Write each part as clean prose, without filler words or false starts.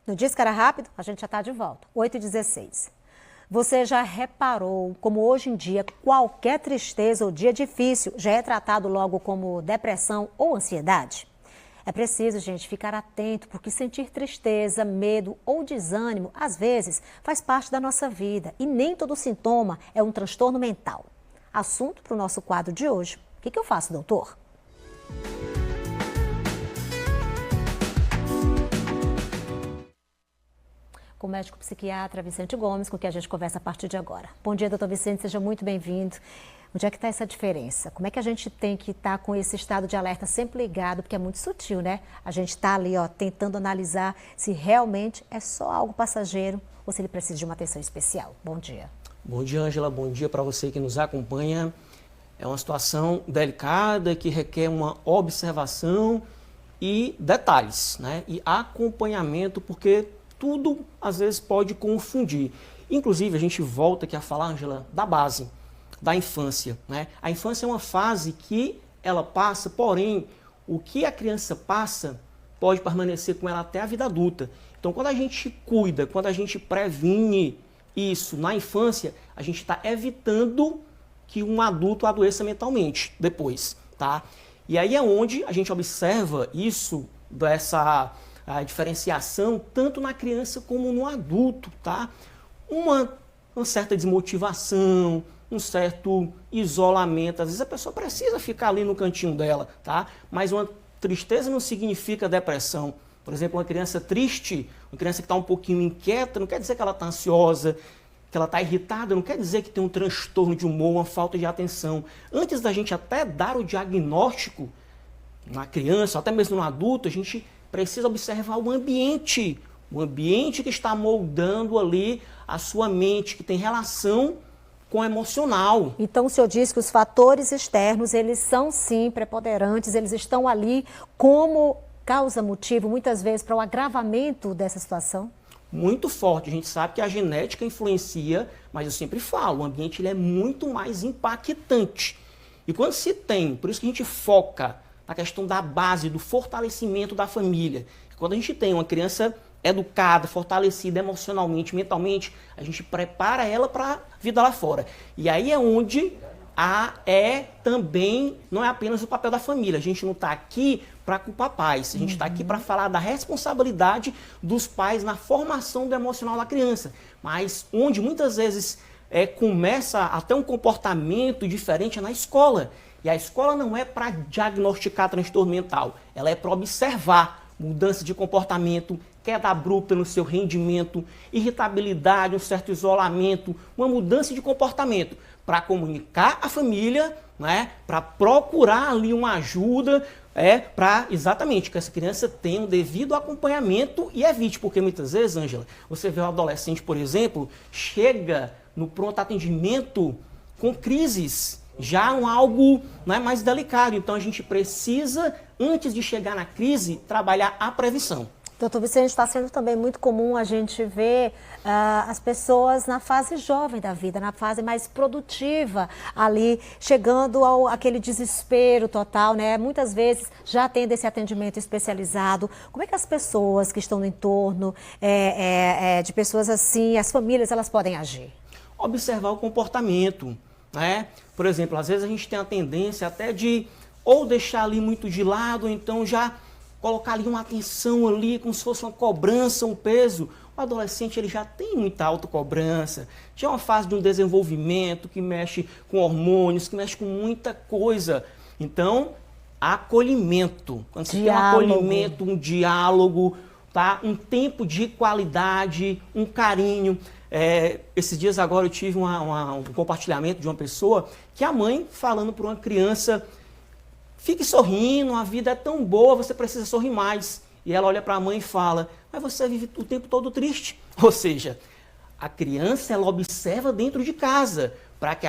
No Diz que era rápido, a gente já está de volta. 8h16. Você já reparou como hoje em dia qualquer tristeza ou dia difícil já é tratado logo como depressão ou ansiedade? É preciso, gente, ficar atento, porque sentir tristeza, medo ou desânimo, às vezes, faz parte da nossa vida e nem todo sintoma é um transtorno mental. Assunto para o nosso quadro de hoje. O que eu faço, doutor? Com o médico psiquiatra Vicente Gomes, com quem a gente conversa a partir de agora. Bom dia, doutor Vicente, seja muito bem-vindo. Onde é que está essa diferença? Como é que a gente tem que estar com esse estado de alerta sempre ligado, porque é muito sutil, né? A gente está ali, ó, tentando analisar se realmente é só algo passageiro ou se ele precisa de uma atenção especial. Bom dia. Bom dia, Ângela. Bom dia para você que nos acompanha. É uma situação delicada que requer uma observação e detalhes, né? E acompanhamento, porque tudo às vezes pode confundir. Inclusive, a gente volta aqui a falar, Ângela, da base, da infância, né? A infância é uma fase que ela passa, porém, o que a criança passa pode permanecer com ela até a vida adulta. Então, quando a gente cuida, quando a gente previne isso na infância, a gente está evitando que um adulto adoeça mentalmente depois, tá? E aí é onde a gente observa isso, dessa a diferenciação tanto na criança como no adulto, tá? Uma certa desmotivação, um certo isolamento. Às vezes a pessoa precisa ficar ali no cantinho dela, tá? Mas uma tristeza não significa depressão. Por exemplo, uma criança triste, uma criança que está um pouquinho inquieta, não quer dizer que ela está ansiosa, que ela está irritada, não quer dizer que tem um transtorno de humor, uma falta de atenção. Antes da gente até dar o diagnóstico na criança, até mesmo no adulto, a gente precisa observar o ambiente que está moldando ali a sua mente, que tem relação com o emocional. Então o senhor diz que os fatores externos, eles são sim preponderantes, eles estão ali como causa, motivo, muitas vezes, para o agravamento dessa situação? Muito forte. A gente sabe que a genética influencia, mas eu sempre falo, o ambiente ele é muito mais impactante. E quando se tem, por isso que a gente foca na questão da base, do fortalecimento da família. Quando a gente tem uma criança educada, fortalecida emocionalmente, mentalmente, a gente prepara ela para a vida lá fora. E aí é onde também, não é apenas o papel da família. A gente não está aqui para culpar pais, a gente está aqui para falar da responsabilidade dos pais na formação do emocional da criança. Mas onde muitas vezes começa até um comportamento diferente é na escola. E a escola não é para diagnosticar transtorno mental, ela é para observar mudança de comportamento, queda abrupta no seu rendimento, irritabilidade, um certo isolamento, uma mudança de comportamento, para comunicar à família, né, para procurar ali uma ajuda, para exatamente que essa criança tenha um devido acompanhamento e evite, porque muitas vezes, Ângela, você vê um adolescente, por exemplo, chega no pronto atendimento com crises, já algo, né, mais delicado. Então a gente precisa, antes de chegar na crise, trabalhar a prevenção. Doutor Vicente, está sendo também muito comum a gente ver as pessoas na fase jovem da vida, na fase mais produtiva, ali, chegando àquele desespero total, né? Muitas vezes já tendo esse atendimento especializado. Como é que as pessoas que estão no entorno de pessoas assim, as famílias, elas podem agir? Observar o comportamento, né? Por exemplo, às vezes a gente tem a tendência até de ou deixar ali muito de lado, ou então já colocar ali uma atenção ali, como se fosse uma cobrança, um peso. O adolescente ele já tem muita autocobrança, já é uma fase de um desenvolvimento que mexe com hormônios, que mexe com muita coisa. Então, acolhimento. Quando você tem um acolhimento, um diálogo, tá? Um tempo de qualidade, um carinho. Esses dias agora eu tive um compartilhamento de uma pessoa que a mãe falando para uma criança: fique sorrindo, a vida é tão boa, você precisa sorrir mais. E ela olha para a mãe e fala: mas você vive o tempo todo triste. Ou seja, a criança ela observa dentro de casa. Para que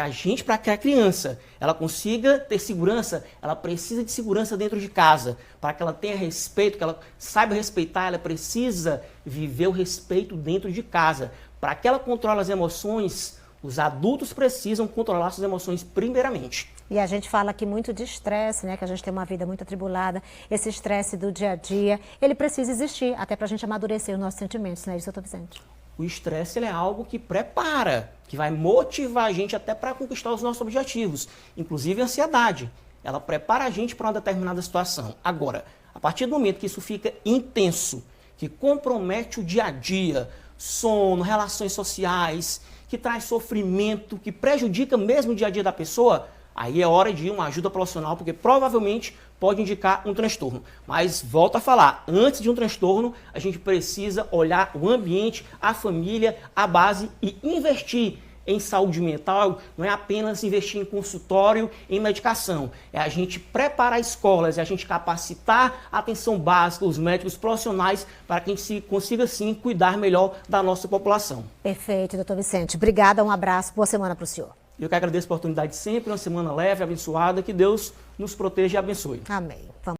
a criança ela consiga ter segurança, ela precisa de segurança dentro de casa. Para que ela tenha respeito, que ela saiba respeitar, ela precisa viver o respeito dentro de casa. Para que ela controle as emoções, Os adultos precisam controlar suas emoções primeiramente. E a gente fala aqui muito de estresse, né? Que a gente tem uma vida muito atribulada. Esse estresse do dia a dia, ele precisa existir, até para a gente amadurecer os nossos sentimentos, não é isso, doutor Vicente? O estresse ele é algo que prepara, que vai motivar a gente até para conquistar os nossos objetivos. Inclusive a ansiedade. Ela prepara a gente para uma determinada situação. Agora, a partir do momento que isso fica intenso, que compromete o dia a dia, sono, relações sociais, que traz sofrimento, que prejudica mesmo o dia a dia da pessoa, aí é hora de uma ajuda profissional, porque provavelmente pode indicar um transtorno. Mas, volto a falar, antes de um transtorno, a gente precisa olhar o ambiente, a família, a base e investir em saúde mental. Não é apenas investir em consultório, em medicação. É a gente preparar escolas, é a gente capacitar a atenção básica, os médicos profissionais, para que a gente consiga, sim, cuidar melhor da nossa população. Perfeito, doutor Vicente. Obrigada, um abraço, boa semana para o senhor. Eu que agradeço a oportunidade sempre, uma semana leve, abençoada, que Deus nos proteja e abençoe. Amém. Vamos